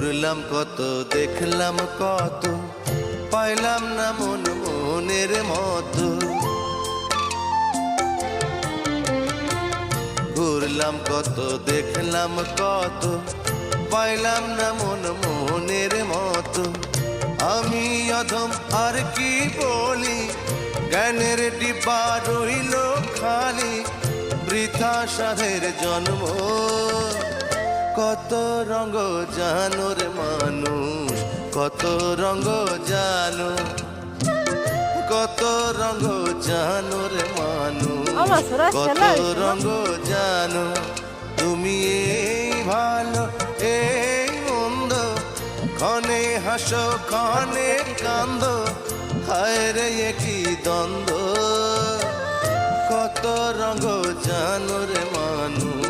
ঘুরলাম কত, দেখলাম কত, পাইলাম না মন মনের মতো। ঘুরলাম কত, দেখলাম কত, পাইলাম না মন মনের মতো। আমি অধম আর কি বলি, জ্ঞানের ডিব্বা রইল খালি, বৃথা সাধের জন্ম। কত রঙ জানো রে মানুষ, কত রঙ জানো, কত রঙ জানো রে মানুষ, কত রঙ জানো। তুমি এই ভালো এই মন্দ, ক্ষণে হাসো ক্ষণে কান্দ, হায় রে কি দ্বন্দ্ব। কত রঙ জানো রে মানুষ।